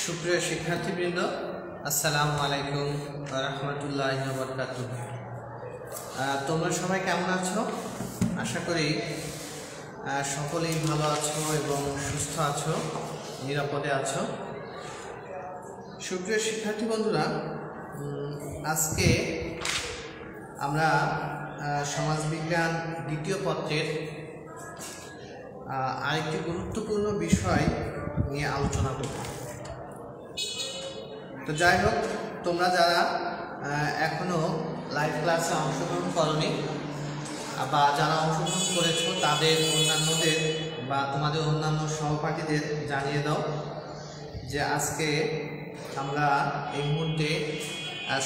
সুপ্রিয় শিক্ষার্থীবৃন্দ, আসসালামু আলাইকুম ওয়া রাহমাতুল্লাহি ওয়া বারাকাতুহু। তোমরা সবাই কেমন আছো? আশা করি সকলেই ভালো আছো এবং সুস্থ আছো, নিরাপদে আছো। সুপ্রিয় শিক্ষার্থী বন্ধুরা, আজকে আমরা সমাজবিজ্ঞান দ্বিতীয় পত্রের আরেকটি গুরুত্বপূর্ণ বিষয় নিয়ে আলোচনা করব। তো যাই হোক, তোমরা যারা এখনও লাইভ ক্লাসে অংশগ্রহণ করনি বা যারা অংশগ্রহণ করেছো তাদের অন্যান্যদের বা তোমাদের অন্যান্য সহপাঠীদের জানিয়ে দাও যে আজকে আমরা এই মুহূর্তে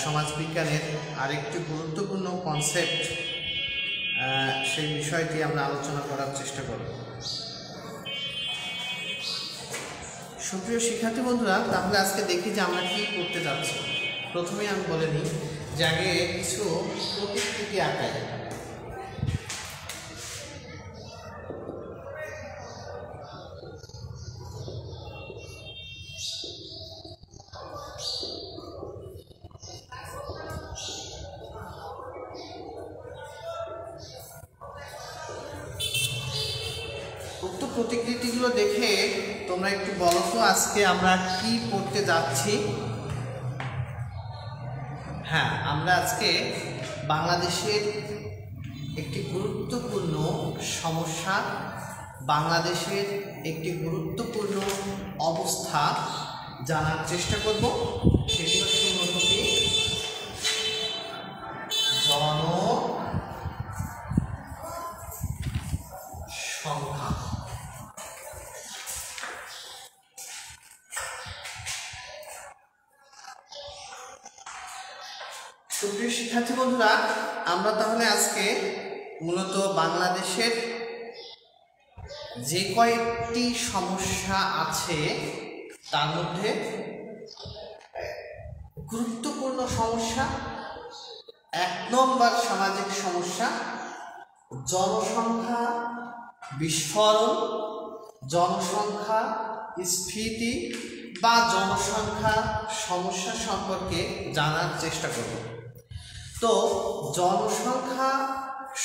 সমাজবিজ্ঞানের আরেকটি গুরুত্বপূর্ণ কনসেপ্ট, সেই বিষয়টি আমরা আলোচনা করার চেষ্টা করব। সুপ্রিয় শিক্ষার্থী বন্ধুরা, তাহলে আজকে দেখি যে আমরা কি করতে যাচ্ছি। প্রথমে আমি বলে নিই যে আগে কিছু প্রতিকৃতি আঁকাই। উক্ত প্রতিকৃতিগুলো দেখে তোমরা একটু বলো তো আজকে আমরা কি পড়তে যাচ্ছি। হ্যাঁ, আমরা আজকে বাংলাদেশের একটি গুরুত্বপূর্ণ সমস্যা, বাংলাদেশের একটি গুরুত্বপূর্ণ অবস্থা জানার চেষ্টা করব। সেটি হচ্ছে মূলত কি জনসংখ্যা। সুপ্রিয় শিক্ষার্থী বন্ধুরা, আমরা তাহলে আজকে মূলত বাংলাদেশের যে কয়েকটি সমস্যা আছে তার মধ্যে গুরুত্বপূর্ণ সমস্যা, 1 নম্বর সামাজিক সমস্যা জনসংখ্যা বিস্ফোরণ, জনসংখ্যা স্ফীতি বা জনসংখ্যা সমস্যা সম্পর্কে জানার চেষ্টা করব। তো জনসংখ্যা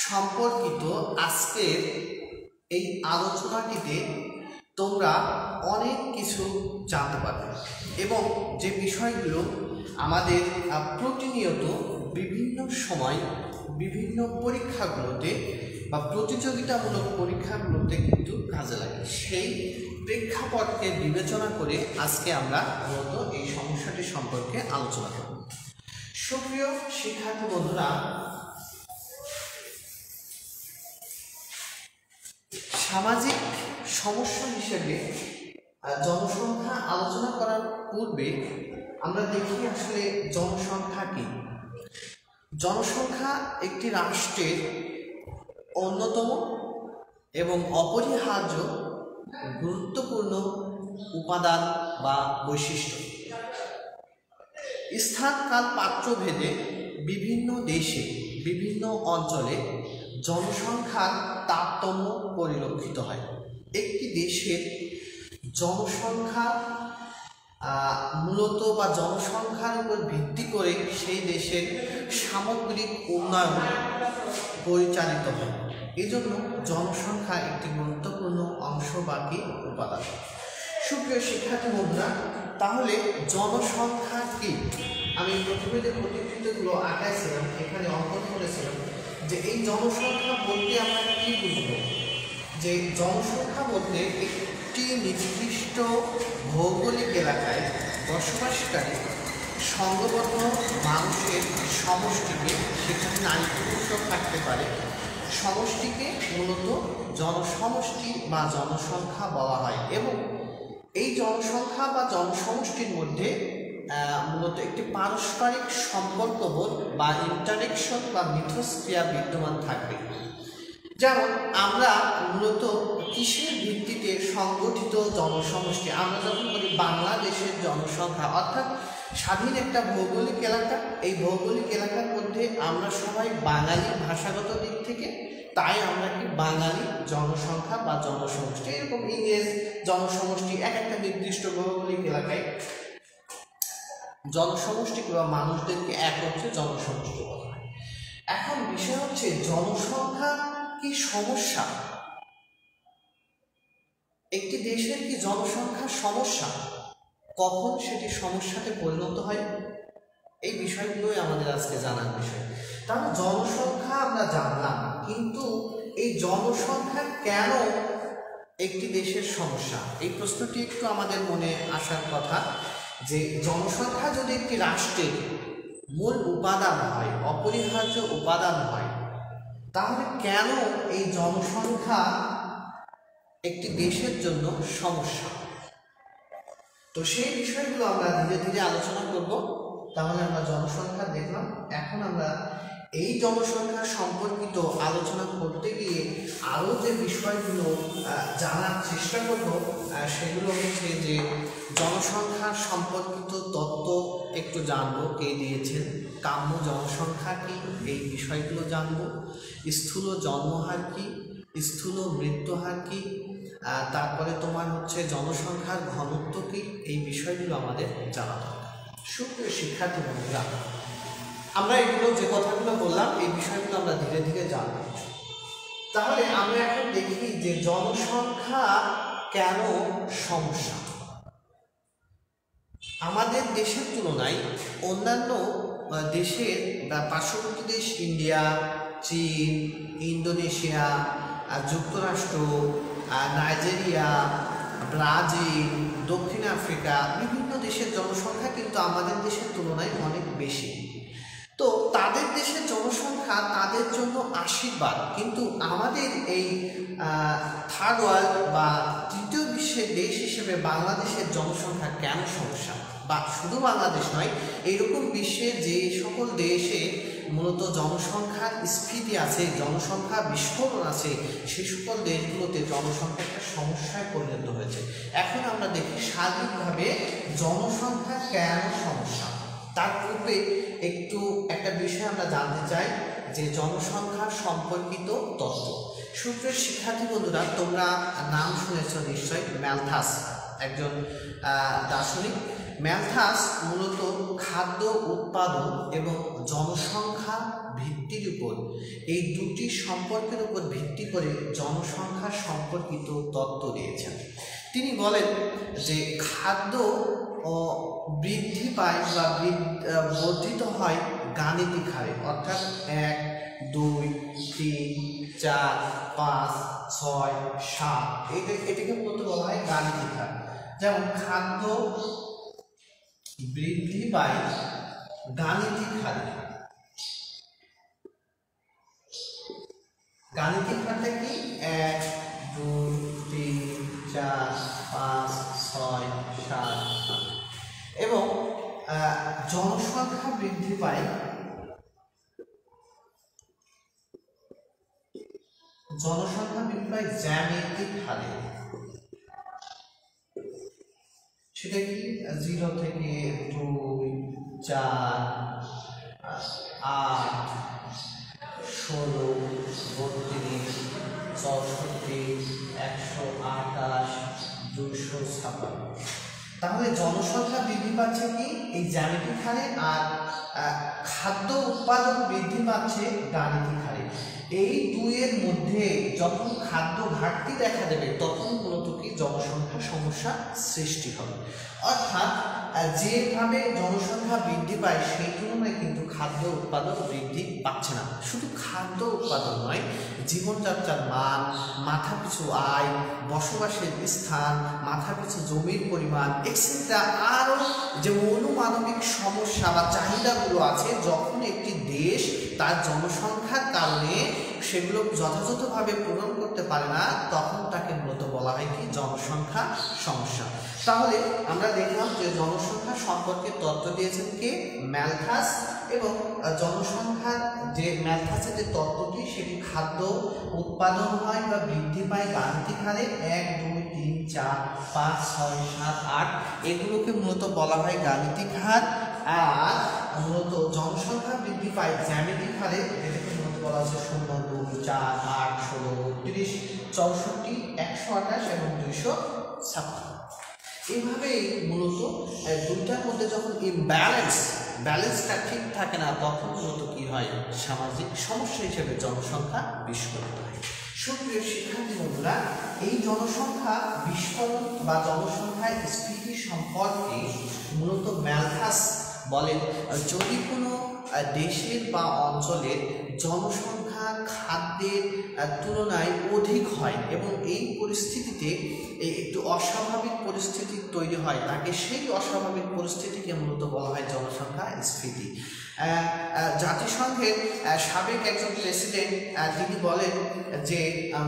সম্পর্কিত আজকের এই আলোচনাটিতে তোমরা অনেক কিছু জানতে পারবে এবং যে বিষয়গুলো আমাদের প্রতিনিয়ত বিভিন্ন সময় বিভিন্ন পরীক্ষাগুলোতে বা প্রতিযোগিতামূলক পরীক্ষাগুলোতে কিন্তু কাজে লাগে, সেই প্রেক্ষাপটকে বিবেচনা করে আজকে আমরা মূলত এই সমস্যাটি সম্পর্কে আলোচনা করব। সুপ্রিয় শিক্ষার্থী বন্ধুরা, সামাজিক সমস্যা হিসেবে জনসংখ্যা আলোচনা করার পূর্বে আমরা দেখি আসলে জনসংখ্যা কি। জনসংখ্যা একটি রাষ্ট্রের অন্যতম এবং অপরিহার্য গুরুত্বপূর্ণ উপাদান বা বৈশিষ্ট্য। স্থান কাল পাত্র ভেদে বিভিন্ন দেশে বিভিন্ন অঞ্চলে জনসংখ্যার তারতম্য পরিলক্ষিত হয়। একটি দেশের জনসংখ্যা মূলত বা জনসংখ্যার উপর ভিত্তি করে সেই দেশের সামগ্রিক উন্নয়ন পরিচালিত হয়। এজন্য জনসংখ্যা একটি গুরুত্বপূর্ণ অংশ বা কি উপাদান। সুপ্রিয় শিক্ষার্থী বন্ধুরা, তাহলে জনসংখ্যা কি? আমি প্রথমে যে প্রতিকৃতিগুলো আঁকাইছিলাম, এখানে অঙ্কন করেছিলাম যে এই জনসংখ্যা বলতে আমরা কি বুঝবো। যে জনসংখ্যা বলতে একটি নির্দিষ্ট ভৌগোলিক এলাকায় বসবাসকারী সংঘবদ্ধ মানুষের সমষ্টিকে, সেখানে নারী পুরুষও থাকতে পারে, সমষ্টিকে মূলত জনসমষ্টি বা জনসংখ্যা বলা হয়। এবং এই জনসংখ্যা বা জনসমষ্টির মধ্যে মূলত একটি পারস্পরিক সম্পর্কবোধ বা ইন্টারেকশন বা মিথস্ক্রিয়া বিদ্যমান থাকবে। যেমন আমরা মূলত কিসের ভিত্তিতে সংগঠিত জনসমষ্টি, আমরা যখন বলি বাংলাদেশের জনসংখ্যা, অর্থাৎ স্বাধীন একটা ভৌগোলিক এলাকা, এই ভৌগোলিক এলাকার মধ্যে আমরা সবাই বাঙালি ভাষাগত দিক থেকে, তাই আমরা কি বাঙালি জনসংখ্যা বা জনসমষ্টি, এরকম ইংরেজ জনসমষ্টি এক একটা নির্দিষ্ট ভৌগোলিক এলাকায় জনসমষ্টি বা মানুষদেরকে এক হচ্ছে জনসমষ্টি বলা হয়। এখন বিষয় হচ্ছে জনসংখ্যা কি সমস্যা? একটি দেশের কি জনসংখ্যা সমস্যা? কখন সেটি সমস্যাতে পরিণত হয়? এই বিষয়গুলোই আমাদের আজকে জানার বিষয়। তাহলে জনসংখ্যা আমরা জানলাম, কিন্তু এই জনসংখ্যা কেন একটি দেশের সমস্যা? এই প্রশ্নটি একটু আমাদের মনে আসার কথা, যে জনসংখ্যা যদি একটি রাষ্ট্রের মূল উপাদান হয়, অপরিহার্য উপাদান হয়, তাহলে কেন এই জনসংখ্যা একটি দেশের জন্য সমস্যা? তো সেই বিষয়গুলো আমরা ধীরে ধীরে আলোচনা করব। তাহলে আমরা জনসংখ্যা দেখলাম, এখন আমরা এই জনসংখ্যা সম্পর্কিত আলোচনা করতে গিয়ে আরও যে বিষয়গুলো জানার চেষ্টা করব সেগুলো হচ্ছে যে জনসংখ্যা সম্পর্কিত তত্ত্ব একটু জানবো, কে দিয়েছেন, কাম্য জনসংখ্যা কি, এই বিষয়গুলো জানবো, স্থূল জন্মহার কি, স্থূল মৃত্যুহার কি, তারপরে তোমার হচ্ছে জনসংখ্যার ঘনত্ব কি, এই বিষয়গুলো আমাদের জানা দরকার। সুপ্রিয় শিক্ষার্থী বন্ধুরা, আমরা এগুলো যে কথাগুলো বললাম এই বিষয়গুলো আমরা ধীরে ধীরে জানব। তাহলে আমরা এখন দেখি যে জনসংখ্যা কেন সমস্যা। আমাদের দেশের তুলনায় অন্যান্য দেশের বা পার্শ্ববর্তী দেশ ইন্ডিয়া, চীন, ইন্দোনেশিয়া, যুক্তরাষ্ট্র, নাইজেরিয়া, ব্রাজিল, দক্ষিণ আফ্রিকা, বিভিন্ন দেশের জনসংখ্যা কিন্তু আমাদের দেশের তুলনায় অনেক বেশি। তো তাদের দেশের জনসংখ্যা তাদের জন্য আশীর্বাদ, কিন্তু আমাদের এই থার্ড ওয়ার্ল্ড বা তৃতীয় বিশ্বের দেশ হিসেবে বাংলাদেশের জনসংখ্যা কেন সমস্যা? বা শুধু বাংলাদেশ নয়, এইরকম বিশ্বের যে সকল দেশে মূলত জনসংখ্যার স্ফীতি আছে, জনসংখ্যা বিস্ফোরণ আছে, সেই সকল দেশগুলোতে জনসংখ্যা একটা সমস্যায় পরিণত হয়েছে। এখন আমরা দেখি সার্বিকভাবে জনসংখ্যা কেন সমস্যা। তার পূর্বে একটু একটা বিষয় আমরা জানতে চাই, যে জনসংখ্যা সম্পর্কিত তত্ত্ব। সুপ্রিয় শিক্ষার্থী বন্ধুরা, তোমরা নাম শুনেছ নিশ্চয়, ম্যালথাস একজন দার্শনিক। ম্যালথাস মূলত খাদ্য উৎপাদন এবং জনসংখ্যা ভিত্তির উপর, এই দুটি সম্পর্কের উপর ভিত্তি করে জনসংখ্যা সম্পর্কিত তত্ত্ব দিয়েছেন। তিনি বলেন যে খাদ্য ও বৃদ্ধি পায় বা বর্ধিত হয় গাণিতিক হারে, অর্থাৎ 1, 2, 3, 4, 5, 6, 7, এটাকে মূলত বলা হয় গাণিতিক হার। যেমন খাদ্য বৃদ্ধি পায় গাণিতিক হারে। গাণিতিক হারটা কি? 1, 2, 3, 4, 5, 6, 7, এবং জনসংখ্যা বৃদ্ধি পায় জ্যামিতিক হারে। সেটা কি? 0 থেকে 2, 4, 8, 16, 32, 64, 128, 256। তাহলে জনসংখ্যা বৃদ্ধি পাচ্ছে কি এই জ্যামিতিক হারে, আর খাদ্য উৎপাদন বৃদ্ধি পাচ্ছে গাণিতিক হারে। এই দুইয়ের মধ্যে যখন খাদ্য ঘাটতি দেখা দেবে তখন মূলত কি জনসংখ্যা সমস্যা সৃষ্টি হবে। অর্থাৎ যেভাবে জনসংখ্যা বৃদ্ধি পায় সেই তুলনায় কিন্তু খাদ্য উৎপাদন বৃদ্ধি পাচ্ছে না। শুধু খাদ্য উৎপাদন নয়, জীবনযাত্রার মান, মাথাপিছু আয়, বসবাসের স্থান, মাথাপিছু জমির পরিমাণ এক্সেট্রা, আরও যে মৌলমানবিক সমস্যা বা চাহিদাগুলো আছে, যখন একটি দেশ তার জনসংখ্যার কারণে সেগুলো যথাযথভাবে পূরণ করতে পারে না, তখন তাকে মূলত বলা হয় কি জনসংখ্যা সমস্যা। তাহলে আমরা দেখলাম যে জনসংখ্যা সম্পর্কে তত্ত্ব দিয়েছেন কে? ম্যালথাস। এবং জনসংখ্যার যে ম্যালথাসের যে তত্ত্বটি, সেটি খাদ্য উৎপাদন হয় বা বৃদ্ধি পায় গাণিতিক হারে 1, 2, 3, 4, 5, 6, 7, 8 এগুলোকে মূলত বলা হয় গাণিতিক হার। আর মূলত জনসংখ্যা বৃদ্ধি পায় জ্যামিতিক হারে, যেটাকে মূলত বলা হচ্ছে 0, 2, 4, 8, 16, 32, 64, 128 এবং 256। এইভাবেই মূলত দুইটার মধ্যে যখন ব্যালেন্সটা ঠিক থাকে না, তখন মূলত কি হয়, সামাজিক সমস্যা হিসেবে জনসংখ্যা বিস্ফোরিত হয়। সুপ্রিয় শিক্ষার্থী বন্ধুরা, এই জনসংখ্যা বিস্ফোরণ বা জনসংখ্যার স্ফীতি সম্পর্কে মূলত ম্যালথাস বলেন, যদি কোনো দেশের বা অঞ্চলের জনসংখ্যা খাদ্যের তুলনায় অধিক হয় এবং এই পরিস্থিতিতে একটু অস্বাভাবিক পরিস্থিতি তৈরি হয়, তাকে সেই অস্বাভাবিক পরিস্থিতিকে মূলত বলা হয় জনসংখ্যা স্ফীতি। জাতিসংঘের সাবেক একজন প্রেসিডেন্ট তিনি বলেন যে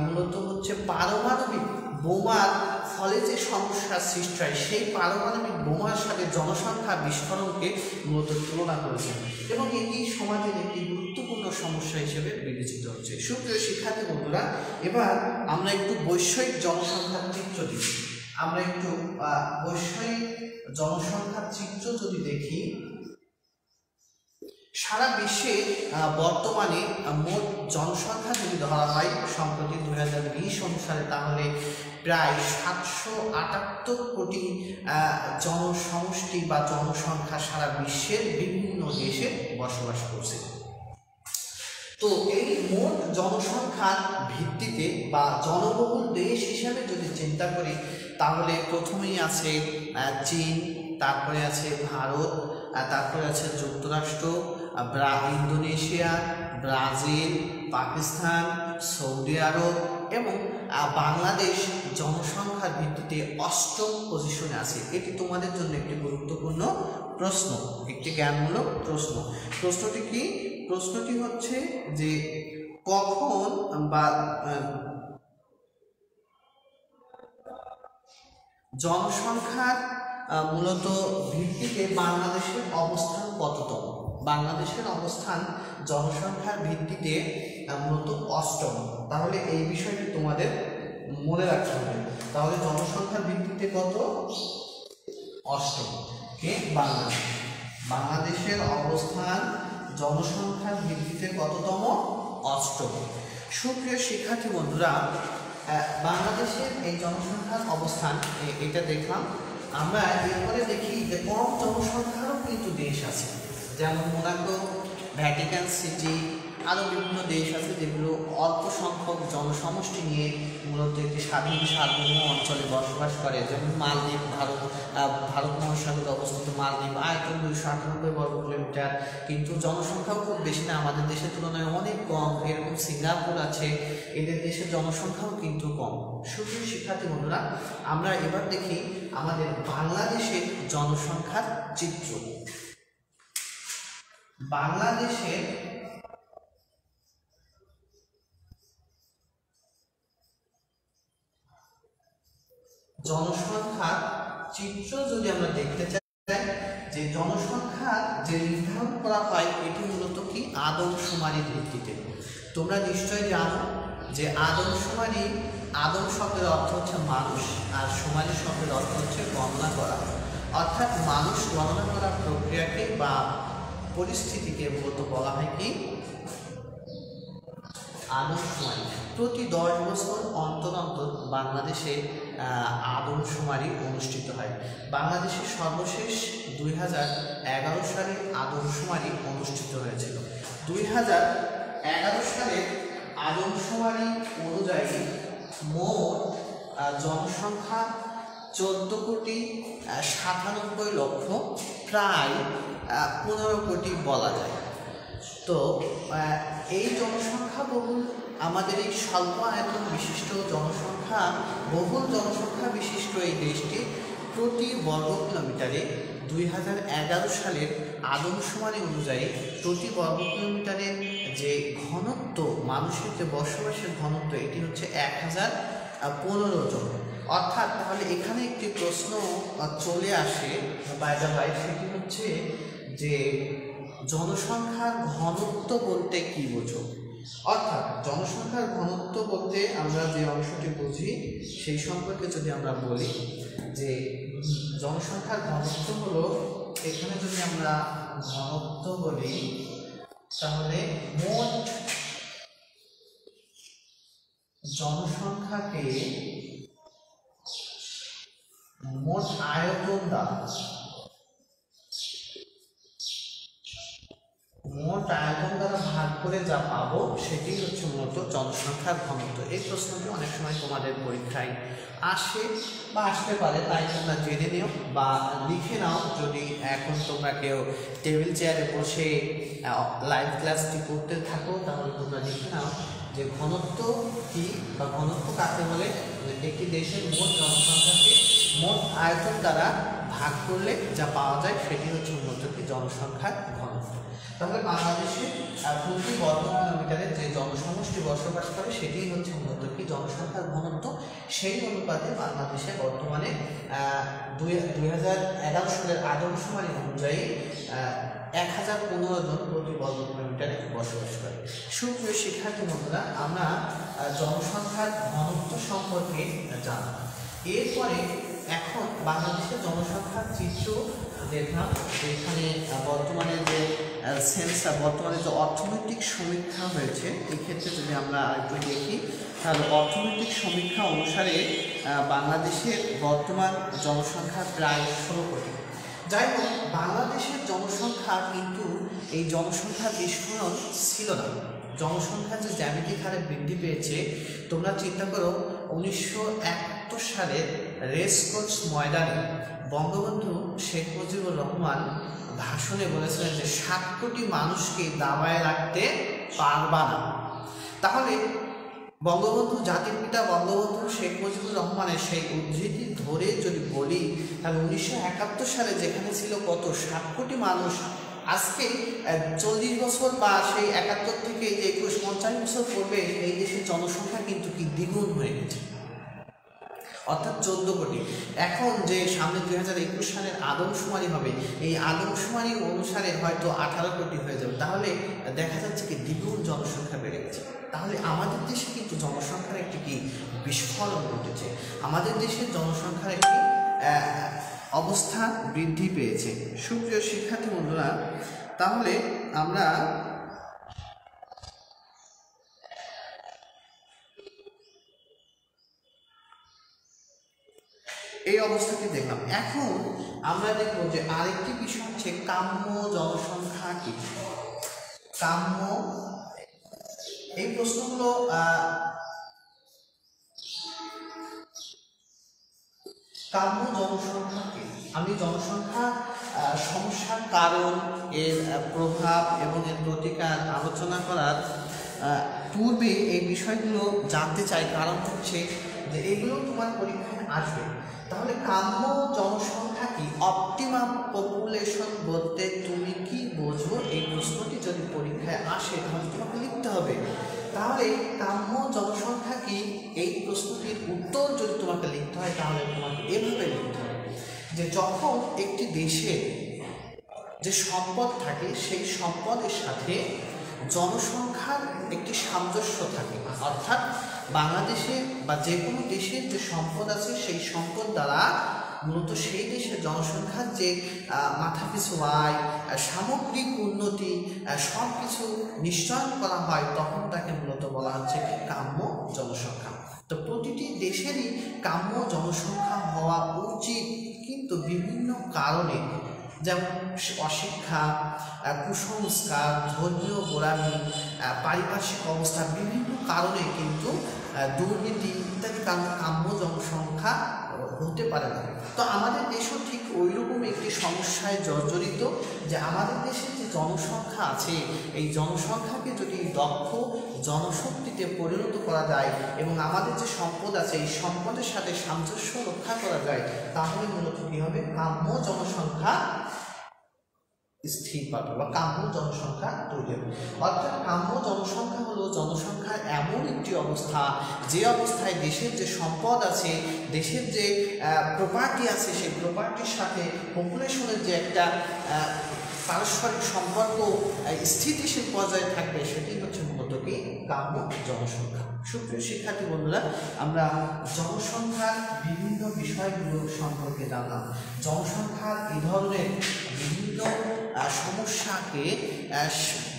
মূলত হচ্ছে পারমাণবিক বোমার ফলে যে সমস্যার সৃষ্টি হয়, সেই পারমাণবিক বোমার সাথে জনসংখ্যা বিস্ফোরণকে মূলত তুলনা করেছেন এবং এটি সমাজের একটি গুরুত্বপূর্ণ সমস্যা হিসেবে বিবেচিত হচ্ছে। সুপ্রিয় শিক্ষার্থী বন্ধুরা, এবার আমরা একটু বৈষয়িক জনসংখ্যার চিত্র দেখি। আমরা একটু বৈষয়িক জনসংখ্যার চিত্র যদি দেখি, সারা বিশ্বে বর্তমানে মোট জনসংখ্যা যদি ধরা হয় সম্প্রতি 2020 অনুসারে, তাহলে প্রায় 778 কোটি জনসমষ্টি বা জনসংখ্যা সারা বিশ্বের বিভিন্ন দেশে বসবাস করছে। তো এই মোট জনসংখ্যার ভিত্তিতে বা জনবহুল দেশ হিসাবে যদি চিন্তা করি, তাহলে প্রথমেই আছে চীন, তারপরে আছে ভারত, তারপরে আছে যুক্তরাষ্ট্র, ইন্দোনেশিয়া, ব্রাজিল, পাকিস্তান, সৌদি আরব এবং বাংলাদেশ জনসংখ্যার ভিত্তিতে 8ম পজিশনে আছে। এটি তোমাদের জন্য একটি গুরুত্বপূর্ণ প্রশ্ন, একটি জ্ঞানমূলক প্রশ্ন। প্রশ্নটি কি? প্রশ্নটি হচ্ছে যে কখন বা জনসংখ্যার মূলত ভিত্তিতে বাংলাদেশের অবস্থান কততম? বাংলাদেশের অবস্থান জনসংখ্যার ভিত্তিতে মূলত 8ম। তাহলে এই বিষয়টি তোমাদের মনে রাখতে হবে। তাহলে জনসংখ্যার ভিত্তিতে কত? 8ম। কে? বাংলাদেশ। বাংলাদেশের অবস্থান জনসংখ্যার ভিত্তিতে কততম? 8ম। সুপ্রিয় শিক্ষার্থী বন্ধুরা, বাংলাদেশের এই জনসংখ্যার অবস্থান এটা দেখলাম। আমরা এরপরে দেখি যে কম জনসংখ্যারও কিন্তু দেশ আছে, যেমন মোনাকো, ভ্যাটিকান সিটি, আরও বিভিন্ন দেশ আছে যেগুলো অল্প সংখ্যক জনসমষ্টি নিয়ে মূলত একটি স্বাধীন সার্বভৌম অঞ্চলে বসবাস করে, যেমন মালদ্বীপ। ভারত মহাসাগরে অবস্থিত মালদ্বীপ, আয়তন 298 বর্গ কিলোমিটার, কিন্তু জনসংখ্যাও খুব বেশি না, আমাদের দেশের তুলনায় অনেক কম। এরকম সিঙ্গাপুর আছে, এদের দেশের জনসংখ্যাও কিন্তু কম। সুপ্রিয় শিক্ষার্থী বন্ধুরা, আমরা এবার দেখি আমাদের বাংলাদেশের জনসংখ্যার চিত্র। বাংলাদেশের জনসংখ্যার চিত্র যদি আমরা দেখতে চাই, যে জনসংখ্যা যে নির্ধারণ করা হয় এটি মূলত কি আদমশুমারির ভিত্তিতে। তোমরা নিশ্চয়ই জানো যে আদমশুমারি, আদম শব্দের অর্থ হচ্ছে মানুষ, আর শুমারি শব্দের অর্থ হচ্ছে গণনা করা। অর্থাৎ মানুষ গণনা করার প্রক্রিয়াকে বা পরিস্থিতিকে মূলত বলা হয় কি আদমশুমারি। প্রতি 10 বছর অন্তর অন্তর বাংলাদেশে আদমশুমারি অনুষ্ঠিত হয়। বাংলাদেশের সর্বশেষ 2011 সালে আদমশুমারি অনুষ্ঠিত হয়েছিল। 2011 সালের আদমশুমারি অনুযায়ী মোট জনসংখ্যা 14,97,00,000, প্রায় 15 কোটি বলা যায়। তো এই জনসংখ্যা বহুল, আমাদের এই স্বল্প আয়তন বিশিষ্ট জনসংখ্যা বহুল জনসংখ্যা বিশিষ্ট এই দেশটি প্রতি বর্গ কিলোমিটারে 2011 সালের আদমশুমারি অনুযায়ী প্রতি বর্গ কিলোমিটারের যে ঘনত্ব, মানুষের যে বসবাসের ঘনত্ব, এটি হচ্ছে 1015 জন। অর্থাৎ তাহলে এখানে একটি প্রশ্ন চলে আসে বাইরে বাইরে, সেটি হচ্ছে যে জনসংখ্যার ঘনত্ব বলতে কি বোঝো? অর্থাৎ জনসংখ্যার ঘনত্ব বলতে আমরা যে অংশটি বুঝি সেই সম্পর্কে যদি আমরা বলি যে জনসংখ্যার ঘনত্ব হলো, এখানে যদি আমরা ঘনত্ব বলি তাহলে মোট জনসংখ্যাকে মোট আয়তন দ্বারা ভাগ করে যা পাবো সেটি হচ্ছে মূলত জনসংখ্যার ঘনত্ব। এই প্রশ্নটি অনেক সময় তোমাদের পরীক্ষায় আসে বা আসতে পারে, তাই তোমরা জেনে নিও বা লিখে নাও। যদি এখন তোমরা কেউ টেবিল চেয়ারে বসে লাইভ ক্লাসটি করতে থাকো তাহলে তোমরা লিখে নাও যে ঘনত্ব কি বা ঘনত্ব কাকে বলে। একটি দেশের মোট জনসংখ্যাকে মোট আয়তন দ্বারা ভাগ করলে যা পাওয়া যায় সেটি হচ্ছে মূলত কি জনসংখ্যার ঘনত্ব। তাহলে বাংলাদেশে প্রতি বর্গ কিলোমিটারে যে জনসমষ্টি বসবাস করে সেটি হচ্ছে মূলত কি জনসংখ্যার ঘনত্ব। সেই অনুপাতে বাংলাদেশে বর্তমানে 2011 সালের আদমশুমারি অনুযায়ী 1015 জন প্রতি বর্গ কিলোমিটারে বসবাস করে। সুপ্রিয় শিক্ষার্থী বন্ধুরা, আমরা জনসংখ্যার ঘনত্ব সম্পর্কে জানলাম। এরপরে এখন বাংলাদেশের জনসংখ্যার চিত্র দেখলাম। এখানে বর্তমানে যে বর্তমানে যে অর্থনৈতিক সমীক্ষা হয়েছে, এই ক্ষেত্রে যদি আমরা আরেকটু দেখি তাহলে অর্থনৈতিক সমীক্ষা অনুসারে বাংলাদেশের বর্তমান জনসংখ্যা প্রায় 16 কোটি। যাই হোক, বাংলাদেশের জনসংখ্যা কিন্তু এই জনসংখ্যার বিস্ফোরণ ছিল না। জনসংখ্যা যে জ্যামিতিক হারে বৃদ্ধি পেয়েছে, তোমরা চিন্তা করো 1971 সালের রেসকোর্স ময়দানে বঙ্গবন্ধু শেখ মুজিবুর রহমান ভাষণে বলেছিলেন যে 7 কোটি মানুষকে দাবায় রাখতে পারবা না। তাহলে বঙ্গবন্ধু জাতির পিতা বঙ্গবন্ধু শেখ মুজিবুর রহমানের সেই উদ্ধৃতি ধরে যদি বলি তাহলে 1971 সালে যেখানে ছিল কত 7 কোটি মানুষ, আজকে 40 বছর বা সেই 71 থেকে যে 50 বছর পূর্বে এই দেশের জনসংখ্যা কিন্তু কি দ্বিগুণ হয়ে গেছে, অর্থাৎ 14 কোটি। এখন যে সামনে 2021 সালের আদমশুমারি হবে, এই আদমশুমারি অনুসারে হয়তো 18 কোটি হয়ে যাবে। তাহলে দেখা যাচ্ছে কি দ্বিগুণ জনসংখ্যা বেড়ে গেছে। তাহলে আমাদের দেশে কিন্তু জনসংখ্যার একটি কি বিস্ফোরণ ঘটেছে, আমাদের দেশের জনসংখ্যার একটি অবস্থা বৃদ্ধি পেয়েছে। সুপ্রিয় শিক্ষার্থী বন্ধুরা, তাহলে আমরা এই অবস্থাটি দেখলাম। এখন আমরা দেখব যে আরেকটি বিষয় হচ্ছে কাম্য জনসংখ্যা কি। কাম্য, এই প্রশ্নগুলো কাম্য জনসংখ্যা কি। আমি জনসংখ্যা সমস্যার কারণ, এর প্রভাব এবং এর প্রতিকার আলোচনা করার পূর্বে এই বিষয়গুলো জানতে চাই, কারণ হচ্ছে যে এগুলো তোমার পরীক্ষায় আসবে। তাহলে কাম্য জনসংখ্যা কি, অপটিমাম পপুলেশন বলতে তুমি কি বোঝো, এই প্রশ্নটি যদি পরীক্ষায় আসে তাহলে তোমাকে লিখতে হবে। তাহলে কাম্য জনসংখ্যা কি, এই প্রশ্নটির উত্তর যদি তোমাকে লিখতে হয় তাহলে তোমাকে এভাবে লিখতে হবে যে যখন একটি দেশে যে সম্পদ থাকে সেই সম্পদের সাথে জনসংখ্যার একটি সামঞ্জস্য থাকে, অর্থাৎ বাংলাদেশে বা যে কোনো দেশের যে সম্পদ আছে সেই সম্পদ দ্বারা মূলত সেই দেশের জনসংখ্যার যে মাথাপিছু আয়, সামগ্রিক উন্নতি সব কিছু নিশ্চয়ন করা হয়, তখন তাকে মূলত বলা হচ্ছে কাম্য জনসংখ্যা। তো প্রতিটি দেশেরই কাম্য জনসংখ্যা হওয়া উচিত, কিন্তু বিভিন্ন কারণে যেমন অশিক্ষা, কুসংস্কার, ধর্মীয় গোড়ামি, পারিপার্শ্বিক অবস্থা, বিভিন্ন কারণে কিন্তু দুর্নীতি ইত্যাদি কারণে কাম্য জনসংখ্যা হতে পারে না। তো আমাদের দেশও ঠিক ওইরকম একটি সমস্যায় জর্জরিত যে আমাদের দেশের যে জনসংখ্যা আছে এই জনসংখ্যাকে যদি দক্ষ জনশক্তিতে পরিণত করা যায় এবং আমাদের যে সম্পদ আছে এই সম্পদের সাথে সামঞ্জস্য রক্ষা করা যায়, তাহলে মূলত কী হবে, কাম্য জনসংখ্যা স্থির পাবে বা কাম্য জনসংখ্যা তৈরি হবে। অর্থাৎ কাম্য জনসংখ্যা হলো জনসংখ্যার এমন একটি অবস্থা যে অবস্থায় দেশের যে সম্পদ আছে, দেশের যে প্রপার্টি আছে, সেই প্রপার্টির সাথে পপুলেশনের যে একটা পারস্পরিক সম্পর্ক স্থিতিশীল পর্যায়ে থাকবে, সেটি হচ্ছে মূলত কি কাম্য জনসংখ্যা। সুপ্রিয় শিক্ষার্থী বন্ধুরা, আমরা জনসংখ্যার বিভিন্ন বিষয়গুলো সম্পর্কে জানলাম। জনসংখ্যার এই ধরনের বিভিন্ন সমস্যাকে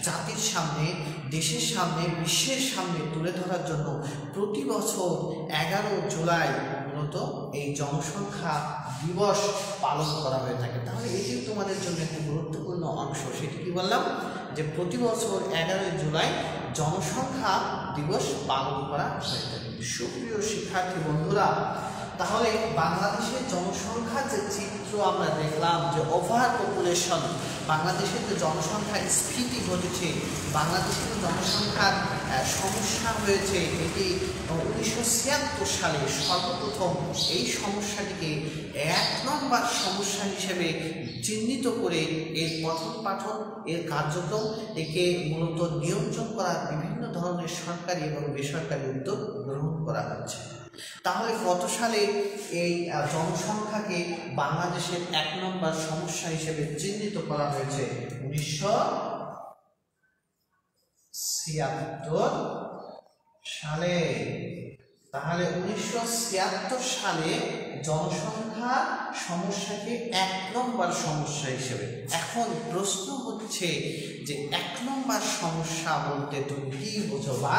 জাতির সামনে, দেশের সামনে, বিশ্বের সামনে তুলে ধরার জন্য প্রতি বছর 11 জুলাই মূলত এই জনসংখ্যা দিবস পালন করা হয়ে থাকে। তাহলে এটি তোমাদের জন্য একটি গুরুত্বপূর্ণ অংশ। সেটি কি বললাম, যে প্রতি বছর 11 জুলাই জনসংখ্যা দিবস পালন করা হয়ে থাকে। সুপ্রিয় শিক্ষার্থী বন্ধুরা, তাহলে বাংলাদেশের জনসংখ্যার যে চিত্র আমরা দেখলাম, যে ওভার পপুলেশন, বাংলাদেশের যে জনসংখ্যা স্ফীতি ঘটেছে, বাংলাদেশের জনসংখ্যার সমস্যা হয়েছে, এটি 1976 সালে সর্বপ্রথম এই সমস্যাটিকে 1 নম্বর সমস্যা হিসেবে চিহ্নিত করে এর পঠন পাঠন, এর কার্যক্রম, একে মূলত নিয়ন্ত্রণ করার বিভিন্ন ধরনের সরকারি এবং বেসরকারি উদ্যোগ গ্রহণ করা হচ্ছে। তাহলে কত সালে এই জনসংখ্যাকে বাংলাদেশের 1 নম্বর সমস্যা হিসেবে চিহ্নিত করা হয়েছে? 1976 সালে। তাহলে 1976 সালে জনসংখ্যা সমস্যাকে 1 নম্বর সমস্যা হিসেবে। এখন প্রশ্ন হচ্ছে যে 1 নম্বর সমস্যা বলতে তুমি কি বোঝো, বা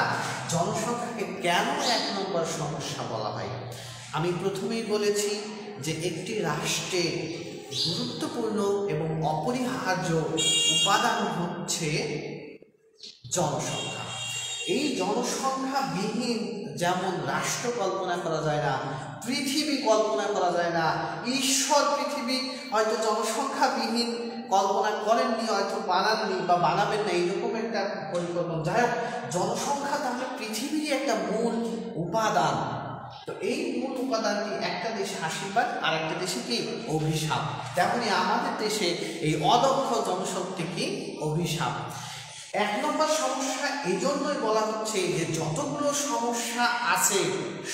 জনসংখ্যাকে কেন 1 নম্বর সমস্যা বলা হয়? আমি প্রথমেই বলেছি যে একটি রাষ্ট্রের গুরুত্বপূর্ণ এবং অপরিহার্য উপাদান হচ্ছে জনসংখ্যা। এই জনসংখ্যা বিহীন যেমন রাষ্ট্র কল্পনা করা যায় না, পৃথিবী কল্পনা করা যায় না। ঈশ্বর পৃথিবী হয়তো জনসংখ্যা বিহীন কল্পনা করেননি, হয়তো বানাননি বা বানাবেন না, এইরকম একটা পরিকল্পনা। যাই হোক, জনসংখ্যা তাহলে পৃথিবীর একটা মূল উপাদান। তো এই মূল উপাদানটি একটা দেশে আশীর্বাদ, আর একটা দেশে কি অভিশাপ। তেমনি আমাদের দেশে এই অদক্ষ জনশক্তি কি অভিশাপ। 1 নম্বর সমস্যা এই জন্যই বলা হচ্ছে যে যতগুলো সমস্যা আছে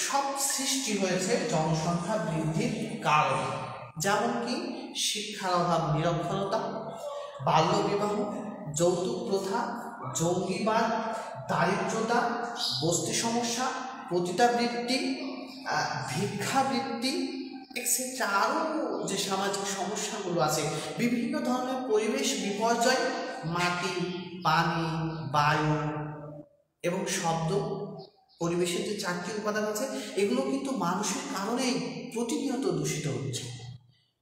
সব সৃষ্টি হয়েছে জনসংখ্যা বৃদ্ধির কারণে। যেমন কি শিক্ষার অভাব, নিরক্ষরতা, বাল্যবিবাহ, যৌতুক প্রথা, জঙ্গিবাদ, দারিদ্রতা, বস্তি সমস্যা, পতিতাবৃত্তি, ভিক্ষাবৃত্তি এক্সেট্রা, আরও যে সামাজিক সমস্যাগুলো আছে, বিভিন্ন ধরনের পরিবেশ বিপর্যয়, মাটি, পানি, বায়ু এবং শব্দ, পরিবেশের যে 4টি উপাদান আছে, এগুলো কিন্তু মানুষের কারণেই প্রতিনিয়ত দূষিত হচ্ছে।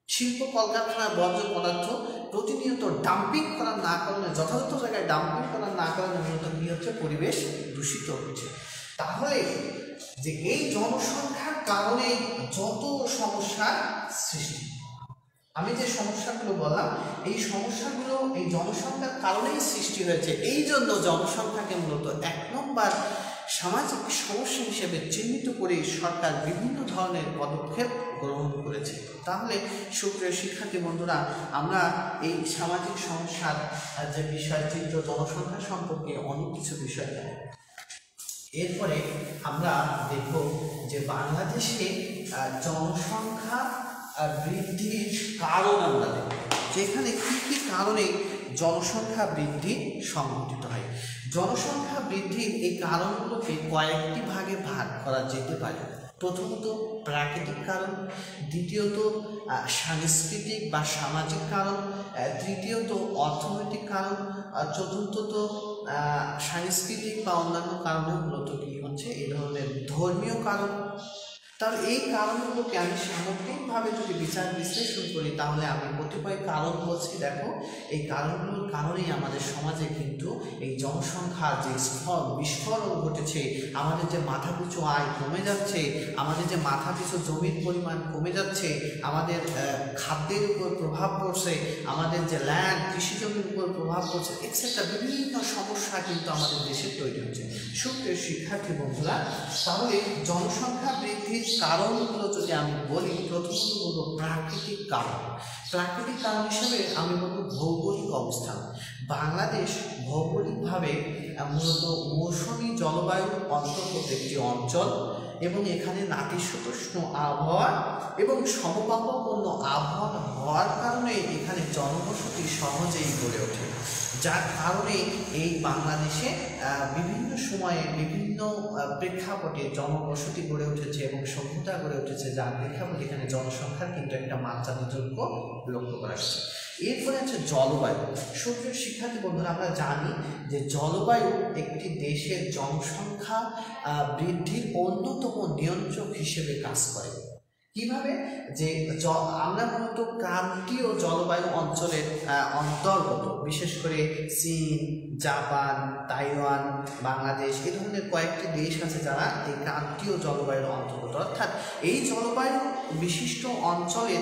শিল্প কলকারখানার বর্জ্য পদার্থ প্রতিনিয়ত ডাম্পিং করার না কারণে, যথাযথ জায়গায় ডাম্পিং করার না কারণে মূলত কী হচ্ছে, পরিবেশ দূষিত হচ্ছে। তাহলে যে এই জনসংখ্যার কারণে যত সমস্যার সৃষ্টি, আমি যে সমস্যাগুলো বললাম, এই সমস্যাগুলো এই জনসংখ্যার কারণেই সৃষ্টি হয়েছে। এই জন্য জনসংখ্যাকে মূলত 1 নম্বর সামাজিক সমস্যা হিসেবে চিহ্নিত করে সরকার বিভিন্ন ধরনের পদক্ষেপ গ্রহণ করেছে। তাহলে সুপ্রিয় শিক্ষার্থী বন্ধুরা, আমরা এই সামাজিক সমস্যার যে বিষয় চিত্র, জনসংখ্যা সম্পর্কে অনেক কিছু বিষয় জানি। এরপরে আমরা দেখব যে বাংলাদেশে জনসংখ্যা বৃদ্ধির কারণ আমরা দেখব, যেখানে কী কী কারণে জনসংখ্যা বৃদ্ধি সংঘটিত হয়। জনসংখ্যা বৃদ্ধির এই কারণগুলোকে কয়েকটি ভাগে ভাগ করা যেতে পারে। প্রথমত প্রাকৃতিক কারণ, দ্বিতীয়ত সাংস্কৃতিক বা সামাজিক কারণ, তৃতীয়ত অর্থনৈতিক কারণ, চতুর্থত সাংস্কৃতিক বা অন্যান্য কারণে মূলত কী হচ্ছে, এই ধরনের ধর্মীয় কারণ। তাহলে এই কারণগুলোকে আমি সামগ্রিকভাবে যদি বিচার বিশ্লেষণ করি, তাহলে আমি কতিপয় কারণ বলছি। দেখো, এই কারণগুলোর কারণেই আমাদের সমাজে কিন্তু এই জনসংখ্যার যে বিস্ফোরণ ঘটেছে, আমাদের যে মাথাপিছু আয় কমে যাচ্ছে, আমাদের যে মাথাপিছু জমির পরিমাণ কমে যাচ্ছে, আমাদের খাদ্যের উপর প্রভাব পড়ছে, আমাদের যে ল্যান্ড, কৃষি জমির উপর প্রভাব পড়ছে, এক্সেট্রা বিভিন্ন সমস্যা কিন্তু আমাদের দেশে তৈরি হচ্ছে। সুপ্রিয় শিক্ষার্থী বন্ধুরা, তাহলে জনসংখ্যা বৃদ্ধির কারণগুলো যদি আমি বলি, প্রথমত বলবো প্রাকৃতিক কারণ। প্রাকৃতিক কারণ হিসেবে আমি বলবো ভৌগোলিক অবস্থান। বাংলাদেশ ভৌগোলিকভাবে মূলত মৌসুমী জলবায়ুর অন্তর্গত একটি অঞ্চল। এবং এখানে নাতিশীতোষ্ণ আবহাওয়া এবং সমভাবাপন্ন আবহাওয়া হওয়ার কারণে এখানে জনবসতি সহজেই গড়ে ওঠে, যার কারণে এই বাংলাদেশে বিভিন্ন সময়ে বিভিন্ন প্রেক্ষাপটে জনবসতি গড়ে উঠেছে এবং সভ্যতা গড়ে উঠেছে, যার প্রেক্ষাপটে এখানে জনসংখ্যার কিন্তু একটা মাত্রাতিযোগ্য লক্ষ্য করা আসছে। এরপরে আছে জলবায়ু। সুপ্রিয় শিক্ষার্থী বন্ধুরা, আমরা জানি যে জলবায়ু একটি দেশের জনসংখ্যা বৃদ্ধির অন্যতম নিয়ন্ত্রক হিসেবে কাজ করে। কিভাবে? যে আমরা মূলত ক্রান্তীয় জলবায়ু অঞ্চলের অন্তর্গত, বিশেষ করে চীন, জাপান, তাইওয়ান, বাংলাদেশ, এই ধরনের কয়েকটি দেশ আছে যারা এই ক্রান্তীয় জলবায়ুর অন্তর্গত। অর্থাৎ এই জলবায়ু বিশিষ্ট অঞ্চলের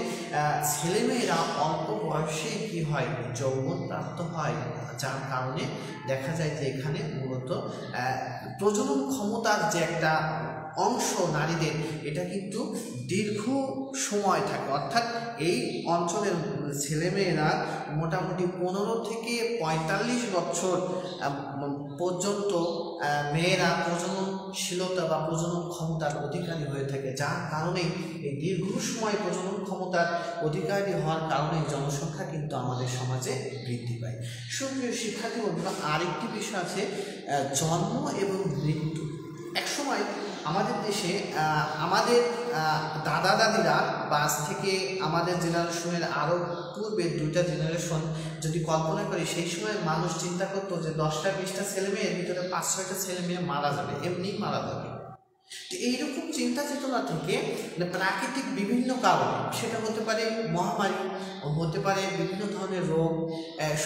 ছেলেমেয়েরা অল্প বয়সে কি হয়, যৌবন প্রাপ্ত হয়, যার কারণে দেখা যায় যে এখানে মূলত প্রজনন ক্ষমতার যে একটা অংশ নারীদের, এটা কিন্তু দীর্ঘ সময় থাকে। অর্থাৎ এই অঞ্চলের ছেলেমেয়েরা মোটামুটি 15 থেকে 45 বছর পর্যন্ত মেয়েরা প্রজননশীলতা বা প্রজনন ক্ষমতার অধিকারী হয়ে থাকে, যার কারণে এই দীর্ঘ সময় প্রজনন ক্ষমতার অধিকারী হওয়ার কারণে জনসংখ্যা কিন্তু আমাদের সমাজে বৃদ্ধি পায়। সুপ্রিয় শিক্ষার্থী বন্ধুরা, আরেকটি বিষয় আছে জন্ম এবং মৃত্যু। একসময় আমাদের দেশে আমাদের দাদা দাদিরা বা আজ থেকে আমাদের জেনারেশনের আরও পূর্বে 2টা জেনারেশন যদি কল্পনা করি, সেই সময় মানুষ চিন্তা করতো যে 10টা 20টা ছেলে মেয়ের ভিতরে 5-6টা ছেলে মেয়ে মারা যাবে, এমনি মারা যাবে। তো এইরকম চিন্তা চেতনা থেকে প্রাকৃতিক বিভিন্ন কারণ, সেটা হতে পারে মহামারী, হতে পারে বিভিন্ন ধরনের রোগ,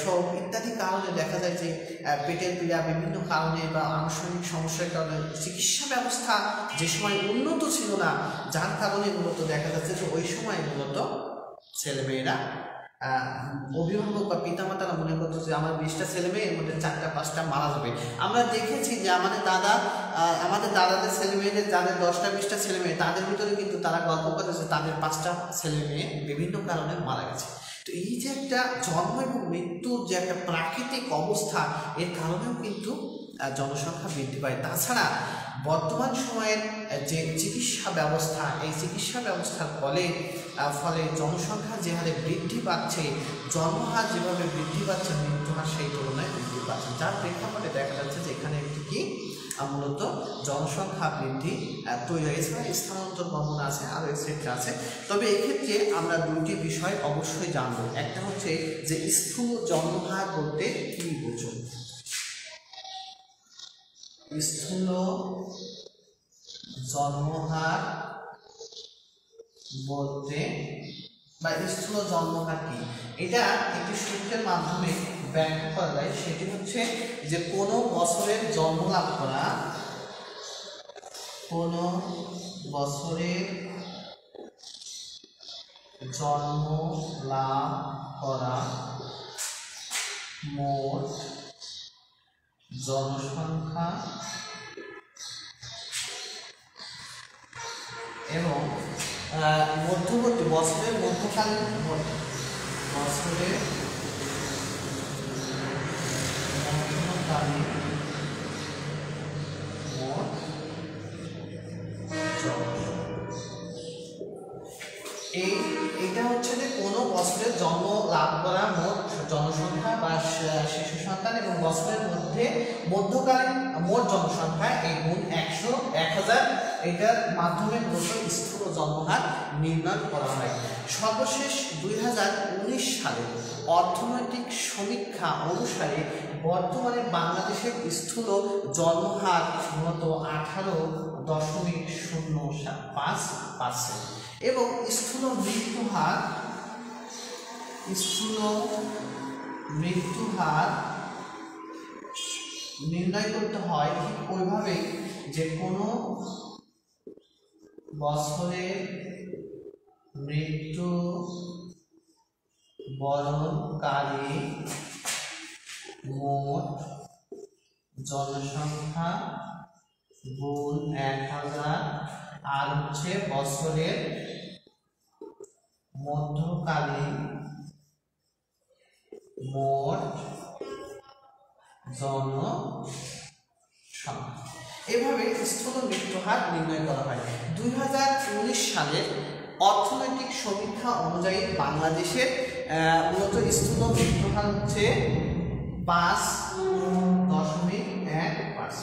শোক ইত্যাদি কারণে দেখা যায় যে পেটের পীড়া বিভিন্ন কারণে বা আনুষঙ্গিক সমস্যার কারণে চিকিৎসা ব্যবস্থা যে সময় উন্নত ছিল না, যার কারণে মূলত দেখা যাচ্ছে যে ওই সময় মূলত ছেলেমেয়েরা অভিভাবক বা পিতামাতারা মনে করতো যে আমার 20টা ছেলে মেয়ে এর মধ্যে 4টা-5টা মারা যাবে। আমরা দেখেছি যে আমাদের দাদাদের ছেলে মেয়েদের যাদের 10টা 20টা ছেলে মেয়ে, তাদের ভিতরে কিন্তু তারা গল্প করে যে তাদের 5টা ছেলে মেয়ে বিভিন্ন কারণে মারা গেছে। তো এই যে একটা জন্ম এবং মৃত্যুর যে একটা প্রাকৃতিক অবস্থা, এর কারণেও কিন্তু জনসংখ্যা বৃদ্ধি পায়। তাছাড়া বর্তমান সময়ের যে চিকিৎসা ব্যবস্থা, এই চিকিৎসা ব্যবস্থার ফলে জনসংখ্যা যে হারে বৃদ্ধি পাচ্ছে, জন্মহার যেভাবে বৃদ্ধি পাচ্ছে, মৃত্যুহার সেই তুলনায় বৃদ্ধি পাচ্ছে, যার প্রেক্ষাপটে দেখা যাচ্ছে যে এখানে একটি কি মূলত জনসংখ্যা বৃদ্ধি তৈরি হয়। এছাড়া স্থানান্তর গমন আছে, আরও এক্সেট্রা আছে। তবে এক্ষেত্রে আমরা 2টি বিষয় অবশ্যই জানবো। একটা হচ্ছে যে স্থূল জন্মহার বলতে কি বোঝো? স্থূল জন্মহার বলতে বা স্থূল জন্মহার কি, এটা একটি সূত্রের মাধ্যমে ব্যাখ্যা করা যায়। সেটি হচ্ছে যে কোনো বছরের জন্ম লাভ করা, কোনো বছরের জন্ম লাভ করা মোট জনসংখ্যা এবং মধ্যবর্তী বছরের মধ্যকালীন মোট এটা হচ্ছে যে কোনো বছরের জন্ম লাভ করা মোট জনসংখ্যা বা শিশু সন্তান এবং বছরের মধ্যে মধ্যকালীন মোট জনসংখ্যা এই গুণ 1000 এটার মাধ্যমে মূলত স্থূল জন্মহার নির্ণয় করা হয়। সর্বশেষ 2019 সালে অর্থনৈতিক সমীক্ষা অনুসারে বর্তমানে বাংলাদেশের স্থূল জন্মহার মূলত 18.05% এবং স্থূল মৃত্যু হার নির্ণয় করতে হয় ঠিক ওইভাবে যে কোনো বছরে মৃত্যু বরণকারী মোট জনসংখ্যা গুণ 1000 আর হচ্ছে বছরের মধ্যকালীন মোট জনসংখ্যা। এভাবে স্থূল মৃত্যু হার নির্ণয় করা হয়। 2019 সালের অর্থনৈতিক সমীক্ষা অনুযায়ী বাংলাদেশের মূলত স্থূল মৃত্যু হার হচ্ছে 5.1%।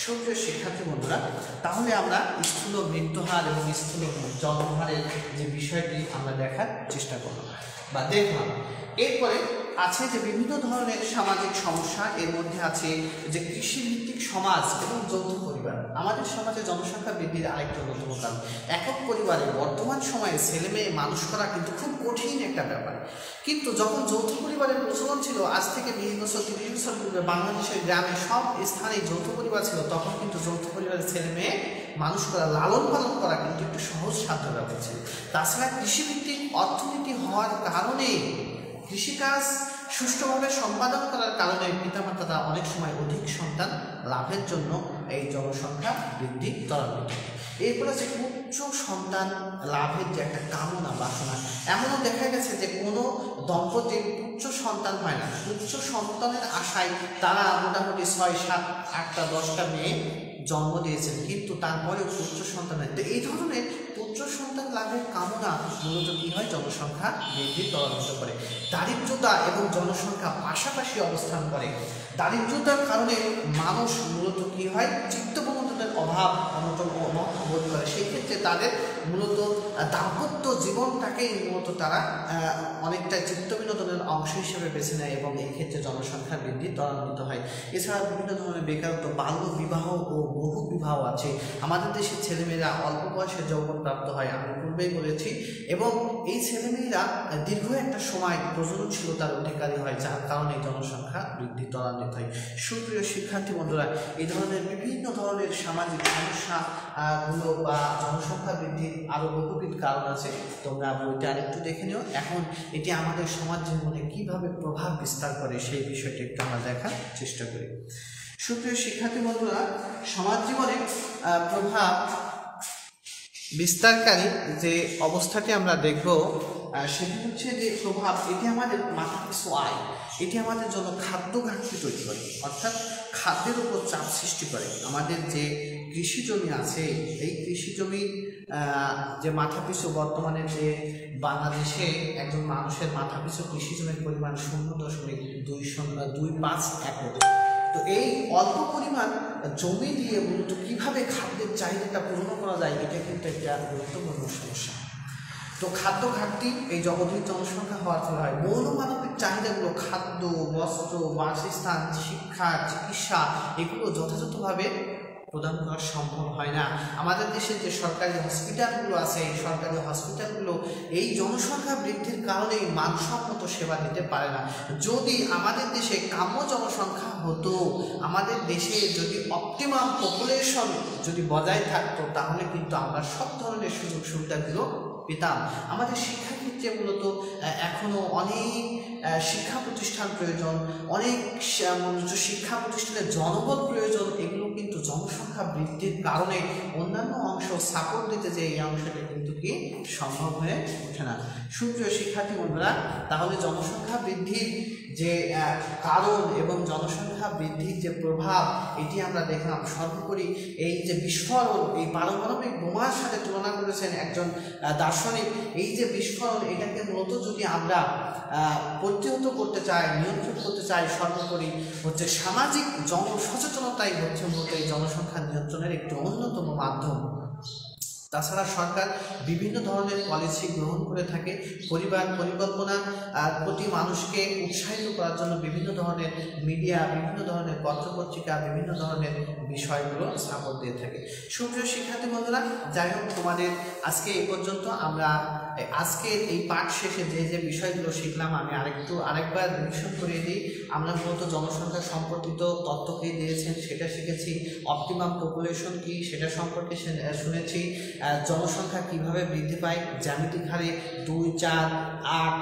সুপ্রিয় শিক্ষার্থী বন্ধুরা, তাহলে আমরা স্থূল মৃত্যু হার এবং স্থূল জন্মহারের যে বিষয়টি আমরা দেখার চেষ্টা করলাম বা দেখলাম। এরপরে আছে যে বিভিন্ন ধরনের সামাজিক সমস্যা, এর মধ্যে আছে যে কৃষিভিত্তিক সমাজ এবং যৌথ পরিবার। আমাদের সমাজে জনসংখ্যা বৃদ্ধির আরেকটা অন্যতম কারণ। একক পরিবারে বর্তমান সময়ে ছেলে মেয়ে মানুষ করা কিন্তু খুব কঠিন একটা ব্যাপার। কিন্তু যখন যৌথ পরিবারের প্রচলন ছিল, আজ থেকে 20 বছর 30 বছর পূর্বে বাংলাদেশের গ্রামে সব স্থানে যৌথ পরিবার ছিল, তখন কিন্তু যৌথ পরিবারের ছেলে মেয়ে মানুষ করা, লালন পালন করা কিন্তু একটু সহজ সাধ্য ব্যাপার ছিল। তাছাড়া কৃষিভিত্তিক অর্থনীতি হওয়ার কারণে, কৃষিকাজ সুষ্ঠুভাবে সম্পাদন করার কারণে পিতামাতারা অনেক সময় অধিক সন্তান লাভের জন্য এই জনসংখ্যা বৃদ্ধি ত্বরান্বিত। এরপরে আছে উচ্চ সন্তান লাভের যে একটা কামনা বাসনা। এমনও দেখা গেছে যে কোনো দম্পতির উচ্চ সন্তান হয় না, উচ্চ সন্তানের আশায় তারা মোটামুটি 6, 7, 8টা 10টা মেয়ে জন্ম দিয়েছেন, কিন্তু তারপরে উচ্চ সন্তান হয়। তো এই ধরনের পুত্র সন্তান লাভের কামনা মূলত কি হয়, জনসংখ্যা বৃদ্ধি ত্বরান্বিত করে। দারিদ্রতা এবং জনসংখ্যা পাশাপাশি অবস্থান করে। দারিদ্রতার কারণে মানুষ মূলত কি হয়, চিত্তবিনোদনের অভাব অন্যতম বোধ করে। সেই ক্ষেত্রে তাদের মূলত দাম্পত্য জীবনটাকেই মূলত তারা অনেকটা চিত্তবিনোদনের অংশ হিসেবে বেছে নেয় এবং এই ক্ষেত্রে জনসংখ্যা বৃদ্ধি ত্বরান্বিত হয়। এছাড়া বিভিন্ন ধরনের বেকারত্ব, বাল্য বিবাহ ও বহু বিবাহ আছে। আমাদের দেশের ছেলেমেয়েরা অল্প বয়সে যৌবন প্রাপ্ত হয়, আমি পূর্বেই বলেছি, এবং এই ছেলেমেয়েরা দীর্ঘ একটা সময় প্রজননশীলতার অধিকারী হয়, যার কারণে জনসংখ্যা বৃদ্ধি ত্বরান্বিত হয়। সুপ্রিয় শিক্ষার্থী বন্ধুরা, এই ধরনের বিভিন্ন ধরনের সামাজিক সমস্যাগুলো বা জনসংখ্যা বৃদ্ধির আরও বহুবিধ কারণ আছে, তোমরা বইটা আরেকটু দেখে নিও। এখন এটি আমাদের সমাজ জীবনে কীভাবে প্রভাব বিস্তার করে সেই বিষয়টি একটু আমরা দেখার চেষ্টা করি। সুপ্রিয় শিক্ষার্থী বন্ধুরা, সমাজ জীবনে প্রভাব বিস্তারকারী যে অবস্থাটি আমরা দেখব সেটি হচ্ছে যে প্রভাব, এটি আমাদের মাথাপিছু আয়, এটি আমাদের জন্য খাদ্য ঘাটতি তৈরি করে, অর্থাৎ খাদ্যের উপর চাপ সৃষ্টি করে। আমাদের যে কৃষি জমি আছে, এই কৃষি জমির যে মাথাপিছু বর্তমানে যে বাংলাদেশে একজন মানুষের মাথাপিছু কৃষি জমির পরিমাণ 0.25 একর। তো এই অল্প পরিমাণ জমি দিয়ে মূলত কীভাবে খাদ্যের চাহিদাটা পূরণ করা যায়, এটা কিন্তু একটা গুরুত্বপূর্ণ সমস্যা। তো খাদ্য ঘাটতি এই অধিক জনসংখ্যা হওয়ার ফলে হয়। মৌলমানবিক চাহিদাগুলো, খাদ্য, বস্ত্র, বাসস্থান, শিক্ষা, চিকিৎসা, এগুলো যথাযথভাবে প্রদান করা সম্ভব হয় না। আমাদের দেশে যে সরকারি হসপিটালগুলো আছে, এই সরকারি হসপিটালগুলো এই জনসংখ্যা বৃদ্ধির কারণে মানসম্মত সেবা দিতে পারে না। যদি আমাদের দেশে কাম্য জনসংখ্যা হতো, আমাদের দেশে যদি অপটিমাম পপুলেশন যদি বজায় থাকতো, তাহলে কিন্তু আমরা সব ধরনের সুযোগ সুবিধাগুলো পেতাম। আমাদের শিক্ষাক্ষেত্রে মূলত এখনও অনেক শিক্ষা প্রতিষ্ঠান প্রয়োজন, অনেক শিক্ষা প্রতিষ্ঠানের জনবল প্রয়োজন। এগুলো কিন্তু জনসংখ্যা বৃদ্ধির কারণে অন্যান্য অংশ সাপোর্ট দিতে যে এই অংশটা কিন্তু কি সম্ভব হয়ে ওঠে না। সুপ্রিয় শিক্ষার্থী বন্ধুরা, তাহলে জনসংখ্যা বৃদ্ধির যে কারণ এবং জনসংখ্যা বৃদ্ধির যে প্রভাব, এটি আমরা দেখলাম। সর্বোপরি এই যে বিস্ফোরণ, এই পারমাণবিক বোমার সাথে তুলনা করেছেন একজন দার্শনিক। এই যে বিস্ফোরণ, এটাকে মূলত যদি আমরা প্রতিহত করতে চাই, নিয়ন্ত্রণ করতে চাই, সর্বোপরি হচ্ছে সামাজিক জনসচেতনতাই হচ্ছে মূলত এই জনসংখ্যা নিয়ন্ত্রণের একটি অন্যতম মাধ্যম। তাছাড়া সরকার বিভিন্ন ধরনের পলিসি গ্রহণ করে থাকে। পরিবার পরিকল্পনা প্রতি মানুষকে উৎসাহিত করার জন্য বিভিন্ন ধরনের মিডিয়া, বিভিন্ন ধরনের পত্রপত্রিকা, বিভিন্ন ধরনের বিষয়গুলো সাপোর্ট দিয়ে থাকে। সুপ্রিয় শিক্ষার্থী বন্ধুরা, যাই হোক, তোমাদের আজকে এই পর্যন্ত। আমরা আজকের এই পাঠ শেষে যে যে বিষয়গুলো শিখলাম আমি আরেকবার রিভিশন করিয়ে দিই। আমরা মূলত জনসংখ্যা সম্পর্কিত তথ্য কে দিয়েছেন সেটা শিখেছি, অপটিমাম পপুলেশন কি সেটা সম্পর্কে শুনেছি, জনসংখ্যা কিভাবে বৃদ্ধি পায় জ্যামিতিক হারে 2, 4, 8,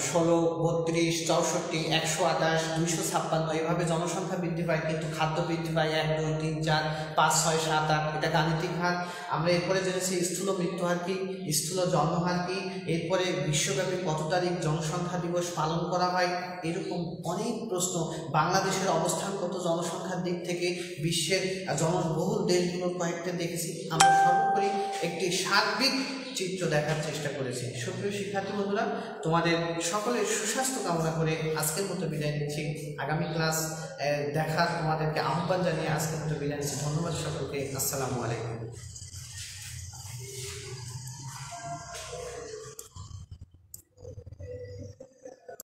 16, 32, 64, 128, 256 এভাবে জনসংখ্যা বৃদ্ধি পায়, কিন্তু খাদ্য বৃদ্ধি পায় 1 2 3 4 5 6 7 8, এটা গাণিতিক হার। আমরা এরপরে জেনেছি স্থূল মৃত্যু হার কি, স্থূল জন্মহার কি, এরপরে বিশ্বব্যাপী কত তারিখ জনসংখ্যা দিবস পালন করা হয়, এরকম অনেক প্রশ্ন। বাংলাদেশের অবস্থান কত জনসংখ্যার দিক থেকে, বিশ্বের জনবহুল দেশগুলোর কয়েকটা দেখেছি। আমরা সর্বোপরি একটি সার্বিক চিত্র দেখার চেষ্টা করেছি। সুপ্রিয় শিক্ষার্থী বন্ধুরা, তোমাদের সকলের সুস্বাস্থ্য কামনা করে আজকের মতো বিদায় নিচ্ছি। আগামী ক্লাস দেখার তোমাদেরকে আহ্বান জানিয়ে আজকের মতো বিদায় নিচ্ছি। ধন্যবাদ সকলকে। আসসালামু আলাইকুম।